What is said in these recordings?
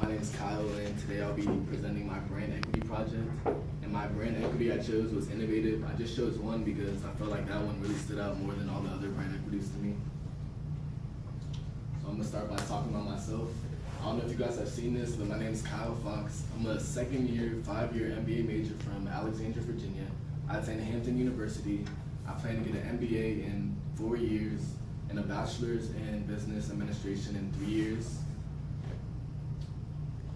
My name is Kyle, and today I'll be presenting my brand equity project. And my brand equity I chose was innovative. I just chose one because I felt like that one really stood out more than all the other brand equities to me. So I'm gonna start by talking about myself. I don't know if you guys have seen this, but my name is Kyle Fox. I'm a second-year, 5-year MBA major from Alexandria, Virginia. I attend Hampton University. I plan to get an MBA in 4 years and a bachelor's in business administration in 3 years.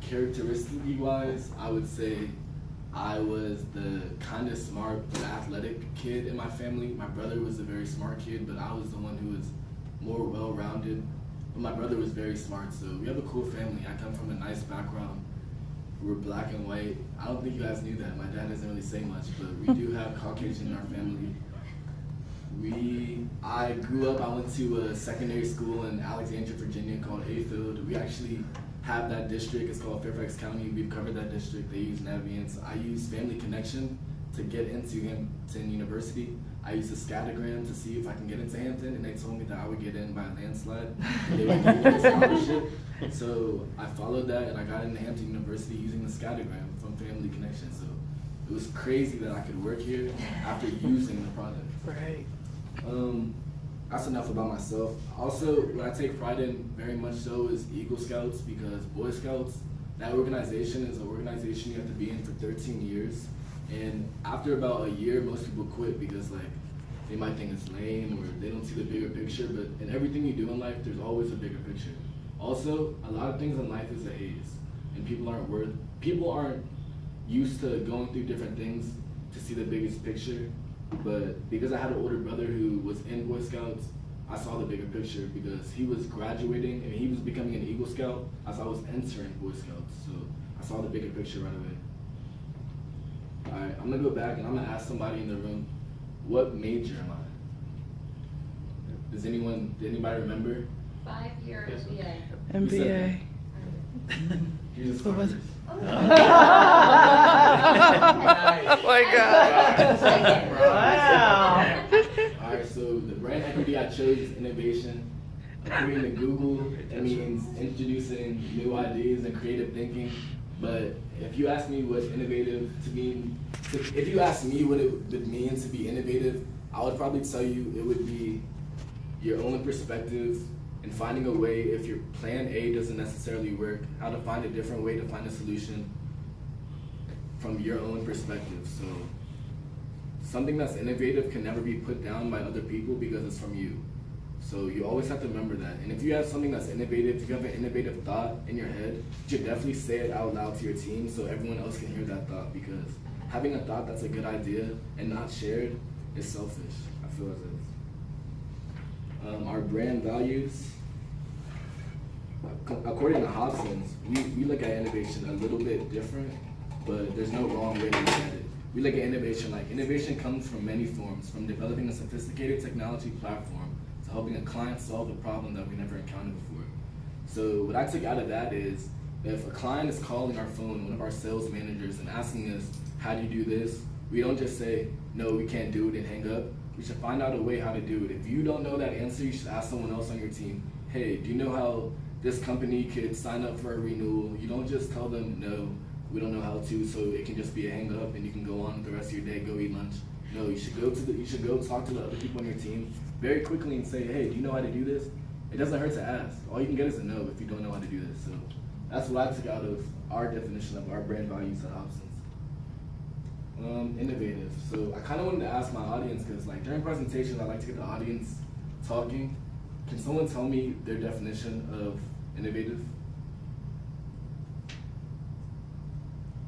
Characteristically-wise, I would say I was the kind of smart but athletic kid in my family. My brother was a very smart kid, but I was the one who was more well-rounded. But my brother was very smart, so we have a cool family. I come from a nice background. We're black and white. I don't think you guys knew that. My dad doesn't really say much, but we do have Caucasian in our family. I grew up, I went to a secondary school in Alexandria, Virginia called Hayfield. We actually have that district. It's called Fairfax County. We've covered that district. They use Navient. I use Family Connection to get into Hampton University. I used a scattergram to see if I can get into Hampton, and they told me that I would get in by a landslide. They would give me a scholarship. So I followed that, and I got into Hampton University using the scattergram from Family Connection. So it was crazy that I could work here after using the product. Right. That's enough about myself. Also, what I take pride in very much so is Eagle Scouts, because Boy Scouts, that organization is an organization you have to be in for 13 years. And after about a year, most people quit because they might think it's lame or they don't see the bigger picture, but in everything you do in life, there's always a bigger picture. Also, a lot of things in life is a haze, and people aren't used to going through different things to see the biggest picture. But because I had an older brother who was in Boy Scouts, I saw the bigger picture because he was graduating and he was becoming an Eagle Scout as I was entering Boy Scouts. So I saw the bigger picture right away. Alright, I'm gonna go back and I'm gonna ask somebody in the room, what major am I? Did anybody remember? 5-year MBA. MBA. Here's What was it? Oh my God. Wow. Alright, so the brand equity I chose is innovation. According to Google, it means introducing new ideas and creative thinking. But if you ask me what innovative to mean, if you ask me what it would mean to be innovative, I would probably tell you it would be your own perspective and finding a way, if your plan A doesn't necessarily work, how to find a different way to find a solution from your own perspective. So something that's innovative can never be put down by other people because it's from you. So you always have to remember that. And if you have something that's innovative, if you have an innovative thought in your head, you should definitely say it out loud to your team so everyone else can hear that thought, because having a thought that's a good idea and not shared is selfish. I feel as if. Our brand values, according to Hobsons, we look at innovation a little bit different, but there's no wrong way to look at it. We look at innovation like innovation comes from many forms, from developing a sophisticated technology platform to helping a client solve a problem that we never encountered before. So what I took out of that is, if a client is calling our phone, one of our sales managers, and asking us, how do you do this? We don't just say, no, we can't do it, and hang up. We should find out a way how to do it. If you don't know that answer, you should ask someone else on your team, hey, do you know how this company could sign up for a renewal? You don't just tell them, no, we don't know how to, so it can just be a hang up and you can go on with the rest of your day, go eat lunch. No, you should go talk to the other people on your team very quickly and say, hey, do you know how to do this? It doesn't hurt to ask. All you can get is a no if you don't know how to do this. So that's what I took out of our definition of our brand values at Hobsons. Innovative. So I kind of wanted to ask my audience, because during presentations I like to get the audience talking. Can someone tell me their definition of innovative?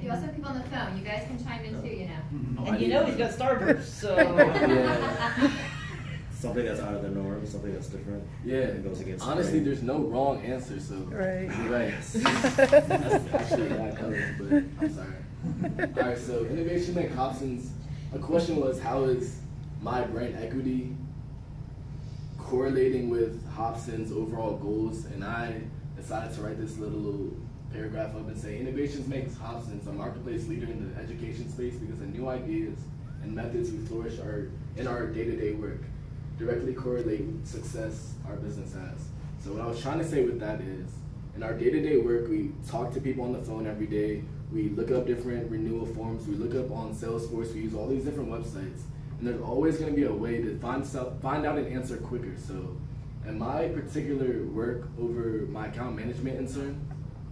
You also have people on the phone. You guys can chime in too, you know. And you know he's got Starburst, so. Yeah. Something that's out of the norm, something that's different. Yeah. It goes against Honestly, the grain. there's no wrong answer, so Right. you're right. That's actually bad colors, but I'm sorry. All right, so innovation at Hobsons. A question was, how is my brand equity correlating with Hobsons' overall goals? And I decided to write this little paragraph up and say, innovations makes Hobsons a marketplace leader in the education space because the new ideas and methods we flourish in our day-to-day work directly correlate with success our business has. So what I was trying to say with that is, in our day-to-day work, we talk to people on the phone every day. We look up different renewal forms. We look up on Salesforce. We use all these different websites. And there's always going to be a way to find out an answer quicker. So in my particular work over my account management intern,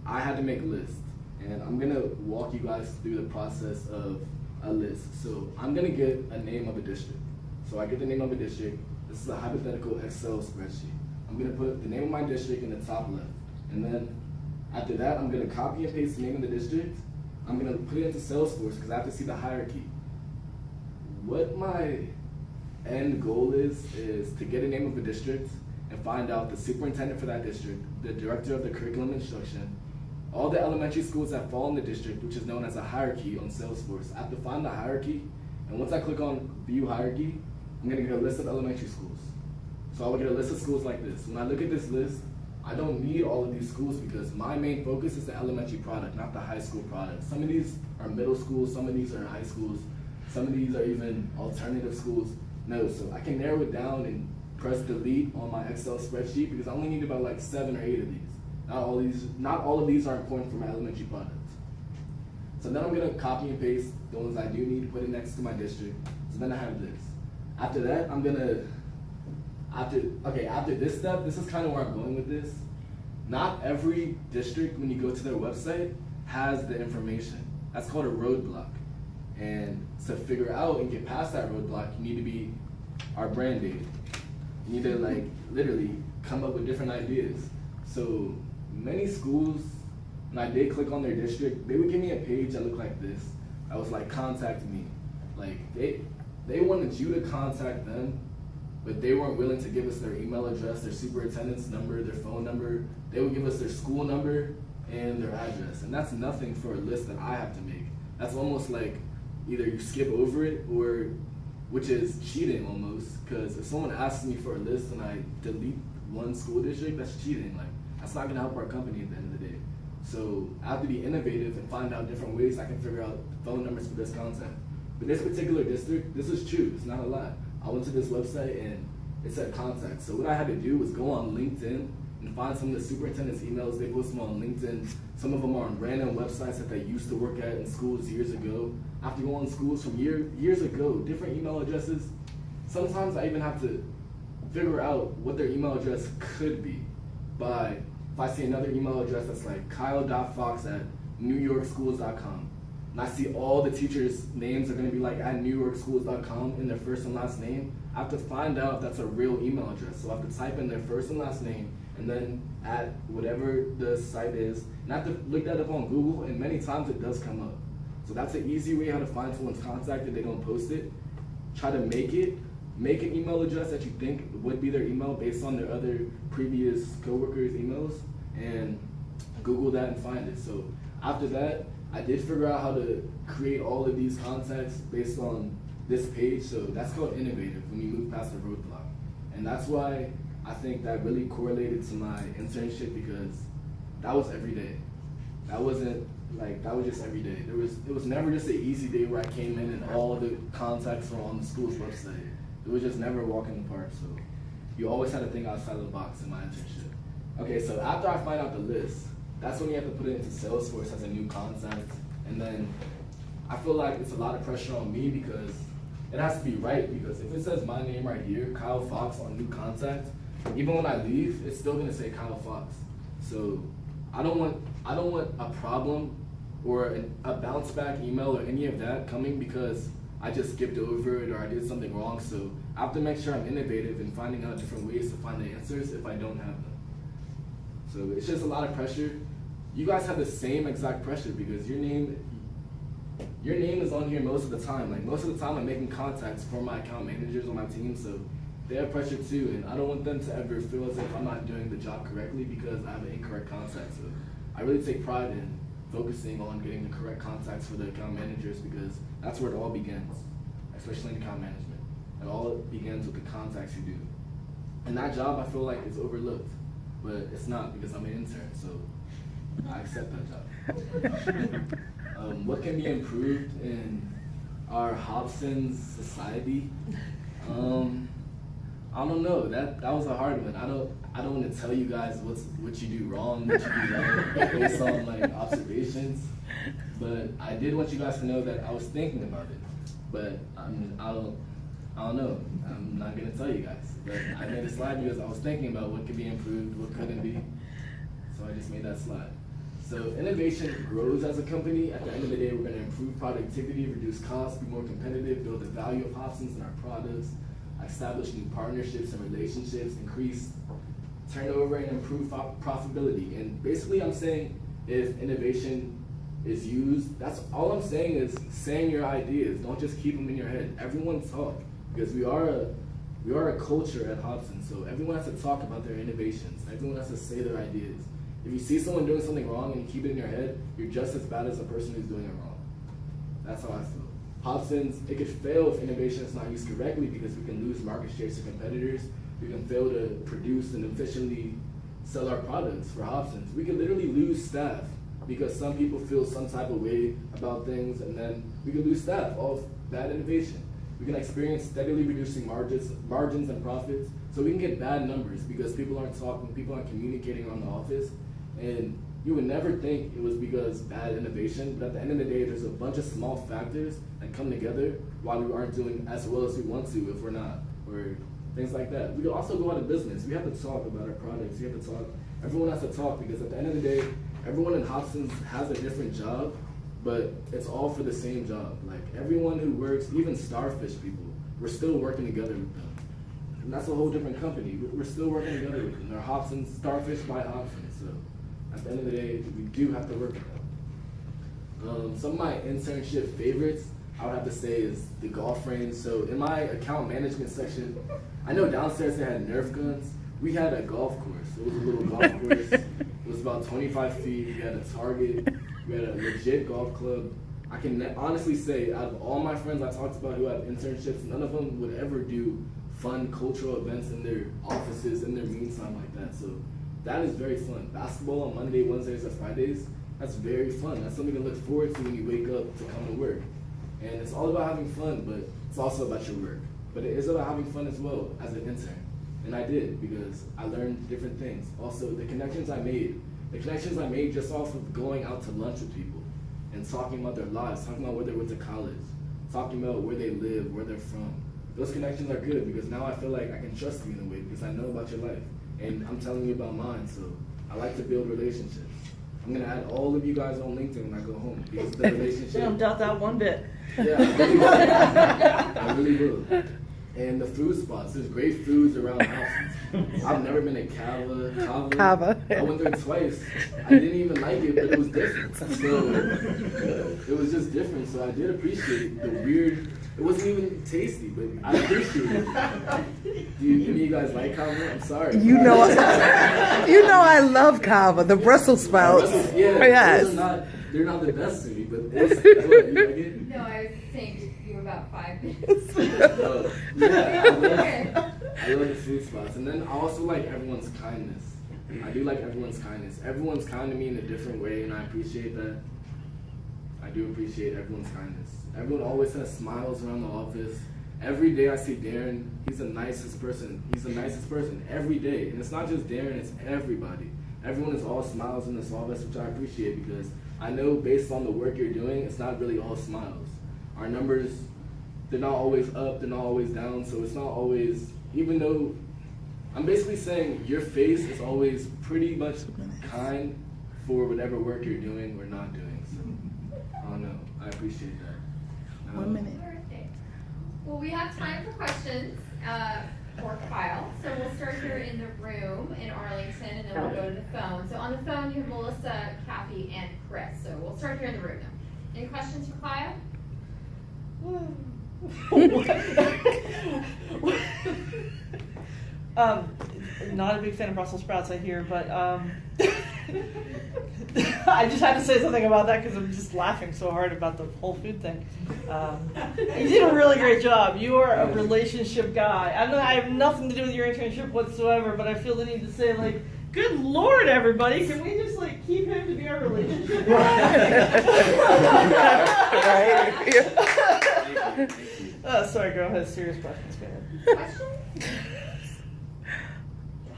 I had to make a list. And I'm going to walk you guys through the process of a list. So I'm going to get a name of a district. So I get the name of a district. This is a hypothetical Excel spreadsheet. I'm going to put the name of my district in the top left. And then after that, I'm going to copy and paste the name of the district. I'm going to put it into Salesforce because I have to see the hierarchy. What my end goal is to get a name of a district and find out the superintendent for that district, the director of the curriculum instruction, all the elementary schools that fall in the district, which is known as a hierarchy on Salesforce. I have to find the hierarchy, and once I click on view hierarchy, I'm going to get a list of elementary schools. So I will get a list of schools like this. When I look at this list, I don't need all of these schools because my main focus is the elementary product, not the high school product. Some of these are middle schools, some of these are high schools, some of these are even alternative schools. No, so I can narrow it down and press delete on my Excel spreadsheet because I only need about like 7 or 8 of these. Not all of these are important for my elementary products. So then I'm gonna copy and paste the ones I do need to put it next to my district. So then I have this. After that, after this step, this is kind of where I'm going with this. Not every district, when you go to their website, has the information. That's called a roadblock. And to figure out and get past that roadblock, you need to be our brand data. You need to like literally come up with different ideas. So many schools, when I did click on their district, they would give me a page that looked like this. I was like, contact me. Like they wanted you to contact them, but they weren't willing to give us their email address, their superintendent's number, their phone number. They would give us their school number and their address. And that's nothing for a list that I have to make. That's almost like either you skip over it or, which is cheating almost, because if someone asks me for a list and I delete one school district, that's cheating. Like, that's not gonna help our company at the end of the day. So I have to be innovative and find out different ways I can figure out phone numbers for this contact. But this particular district, this is true, it's not a lie. I went to this website and it said contact. So what I had to do was go on LinkedIn and find some of the superintendent's emails. They post them on LinkedIn. Some of them are on random websites that they used to work at in schools years ago. I have to go on schools from years ago, different email addresses. Sometimes I even have to figure out what their email address could be by, if I see another email address that's like kyle.fox@newyorkschools.com. And I see all the teachers' names are gonna be like at newyorkschools.com in their first and last name. I have to find out if that's a real email address. So I have to type in their first and last name and then at whatever the site is. And I have to look that up on Google, and many times it does come up. So that's an easy way how to find someone's contact if they don't post it. Try to make an email address that you think would be their email based on their other previous coworkers' emails, and Google that and find it. So after that, I did figure out how to create all of these contacts based on this page. So that's called innovative when you move past the roadblock. And that's why I think that really correlated to my internship, because that was every day. That was just every day. It was never just an easy day where I came in and all the contacts were on the school's website. It was just never a walk in the park. So you always had to think outside of the box in my internship. Okay, so after I find out the list, that's when you have to put it into Salesforce as a new contact. And then I feel like it's a lot of pressure on me because it has to be right, because if it says my name right here, Kyle Fox on new contact, even when I leave, it's still gonna say Kyle Fox. So I don't want a problem or a bounce back email or any of that coming because I just skipped over it or I did something wrong. So I have to make sure I'm innovative in finding out different ways to find the answers if I don't have them. So it's just a lot of pressure. You guys have the same exact pressure because your name is on here most of the time. Like most of the time I'm making contacts for my account managers on my team, so they have pressure too, and I don't want them to ever feel as if I'm not doing the job correctly because I have an incorrect contact. So I really take pride in focusing on getting the correct contacts for the account managers because that's where it all begins, especially in account management. It all begins with the contacts you do. And that job I feel like is overlooked, but it's not because I'm an intern, so I accept that job. What can be improved in our Hobsons society? I don't know. That was a hard one. I don't want to tell you guys what you do wrong, what you do right, based on like observations. But I did want you guys to know that I was thinking about it. But I don't know. I'm not gonna tell you guys. But I made a slide because I was thinking about what could be improved, what couldn't be. So I just made that slide. So innovation grows as a company. At the end of the day, we're gonna improve productivity, reduce costs, be more competitive, build the value of Hobsons in our products, establish new partnerships and relationships, increase turnover and improve profitability. And basically I'm saying if innovation is used, that's all I'm saying is saying your ideas. Don't just keep them in your head. Everyone talk, because we are a culture at Hobsons, so everyone has to talk about their innovations. Everyone has to say their ideas. If you see someone doing something wrong and you keep it in your head, you're just as bad as the person who's doing it wrong. That's how I feel. Hobsons, it could fail if innovation is not used correctly because we can lose market shares to competitors. We can fail to produce and efficiently sell our products for Hobsons. We could literally lose staff because some people feel some type of way about things, and then we could lose staff of bad innovation. We can experience steadily reducing margins and profits, so we can get bad numbers because people aren't talking, people aren't communicating around the office, and you would never think it was because bad innovation, but at the end of the day, there's a bunch of small factors that come together why we aren't doing as well as we want to if we're not, or things like that. We could also go out of business. We have to talk about our products. We have to talk. Everyone has to talk because at the end of the day, everyone in Hobsons has a different job, but it's all for the same job. Like everyone who works, even Starfish people, we're still working together with them. And that's a whole different company. We're still working together with them. They're Hobsons, Starfish by Hobsons. So at the end of the day, we do have to work with them. Some of my internship favorites, I would have to say, is the golf range. So in my account management section, I know downstairs they had Nerf guns. We had a golf course. It was a little golf course. It was about 25 feet. We had a target. We had a legit golf club. I can honestly say, out of all my friends I talked about who have internships, none of them would ever do fun cultural events in their offices, in their meantime like that. So that is very fun. Basketball on Monday, Wednesdays, and Fridays, that's very fun. That's something to look forward to when you wake up to come to work. And it's all about having fun, but it's also about your work. But it is about having fun as well as an intern. And I did, because I learned different things. Also, the connections I made just off of going out to lunch with people and talking about their lives, talking about where they went to college, talking about where they live, where they're from. Those connections are good because now I feel like I can trust you in a way because I know about your life. And I'm telling you about mine, so I like to build relationships. I'm gonna add all of you guys on LinkedIn when I go home because the relationship. Don't doubt that one bit. Yeah, I really will. I really will. And the food spots, there's great foods around Hobsons. I've never been to Cava. I went there twice. I didn't even like it, but it was different. So it was just different. So I did appreciate the weird. It wasn't even tasty, but I appreciate it. Do any of you guys like Cava? I'm sorry. You know I love Cava, the Brussels sprouts. Yeah, yes. They're not the best to me, but it's what, you like it? No, I was saying you were about 5 minutes. Oh, yeah, I love the food spots. And then I also like everyone's kindness. I do like everyone's kindness. Everyone's kind to me in a different way, and I appreciate that. I do appreciate everyone's kindness. Everyone always has smiles around the office. Every day I see Darren, he's the nicest person. He's the nicest person every day. And it's not just Darren, it's everybody. Everyone is all smiles in this office, which I appreciate because I know based on the work you're doing, it's not really all smiles. Our numbers, they're not always up, they're not always down, so it's not always, even though, I'm basically saying your face is always pretty much kind for whatever work you're doing or not doing, so I don't know, I appreciate that. 1 minute. Perfect. Well, we have time for questions for Kyle. So we'll start here in the room in Arlington, and then we'll go to the phone. So on the phone, you have Melissa, Kathy, and Chris. So we'll start here in the room now. Any questions for Kyle? Not a big fan of Brussels sprouts, I hear, but I just had to say something about that because I'm just laughing so hard about the whole food thing. You did a really great job. You are a relationship guy. I have nothing to do with your internship whatsoever, but I feel the need to say, like, good Lord, everybody, can we just, like, keep him to be our relationship guy? Sorry, girl, has serious questions. Go ahead. Questions?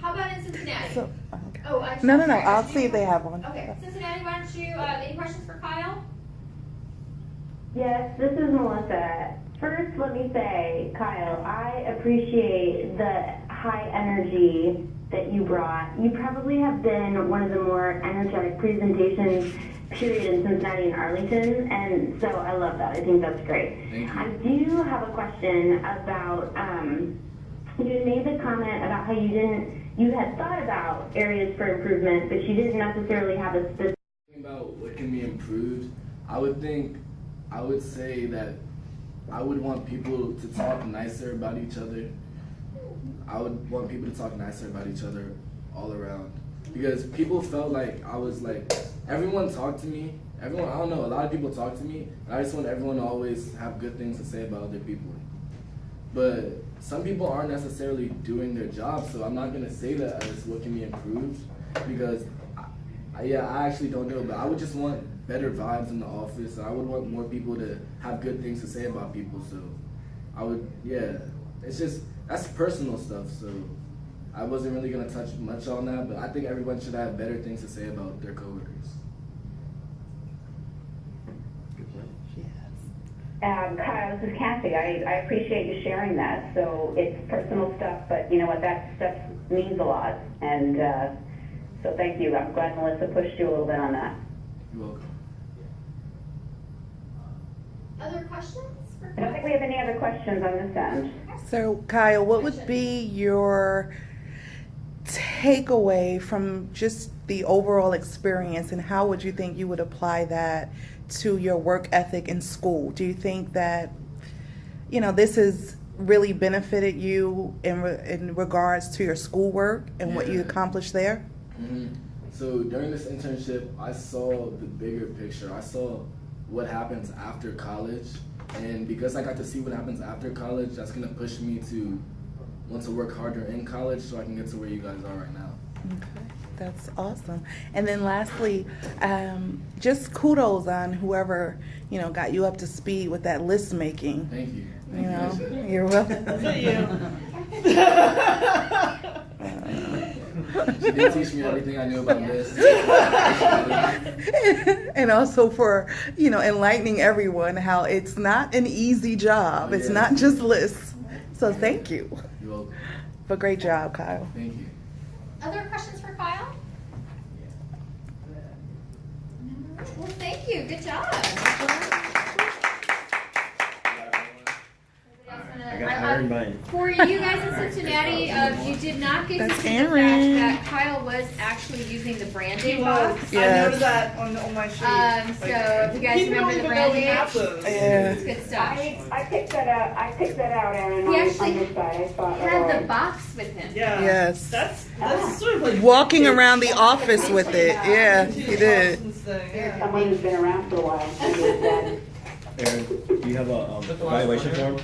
How How about in Cincinnati? So, okay. Oh, actually, No. sorry, I'll do see you- if they have one. Okay, Cincinnati, why don't you, any questions for Kyle? Yes, this is Melissa. First, let me say, Kyle, I appreciate the high energy that you brought. You probably have been one of the more energetic presentations, period, in Cincinnati and Arlington, and so I love that. I think that's great. Thank you. I do have a question about, you made the comment about how you had thought about areas for improvement, but you didn't necessarily have a specific. About what can be improved, I would say that I would want people to talk nicer about each other. I would want people to talk nicer about each other all around. Because people felt like I was like, everyone talked to me. I don't know, a lot of people talk to me. And I just want everyone to always have good things to say about other people. But some people aren't necessarily doing their job, so I'm not going to say that as what can be improved. Because, I actually don't know, but I would just want better vibes in the office. I would want more people to have good things to say about people. So I would, it's just, that's personal stuff. So I wasn't really going to touch much on that, but I think everyone should have better things to say about their coworkers. Kyle, this is Kathy. I appreciate you sharing that. So it's personal stuff, but you know what, that stuff means a lot. And so thank you. I'm glad Melissa pushed you a little bit on that. You're welcome. Other questions for I don't think we have any other questions on this end. So, Kyle, what would be your takeaway from just the overall experience, and how would you think you would apply that to your work ethic in school? Do you think that, this has really benefited you in regards to your schoolwork and what you accomplished there? Mm-hmm. So during this internship, I saw the bigger picture. I saw what happens after college. And because I got to see what happens after college, that's going to push me to want to work harder in college so I can get to where you guys are right now. Okay, that's awesome. And then lastly, just kudos on whoever, got you up to speed with that list making. Thank you. Thank you. You're welcome. She did teach me everything I knew about this. And also for, enlightening everyone how it's not an easy job. Oh, It's yeah. not just lists. So thank you. You're welcome. But great job, Kyle. Thank you. Other questions for Kyle? Well, thank you. Good job. I got iron mine. For you guys in Cincinnati, you did not get That's to see the Aaron. fact that Kyle was actually using the Band-Aid He box. was. I Yes. noticed that on my sheet. So if you guys People remember don't the even know we have Band-Aid, those. Yeah. it's good stuff. I picked that out. I picked that out, Aaron, He on actually this side. I thought, had the box with him. Yeah. Yes. That's sort of like Walking around the office with it. Yeah, he did. Hobsons thing, yeah. someone who's been around for a while. She did that. Aaron, do you have a evaluation form?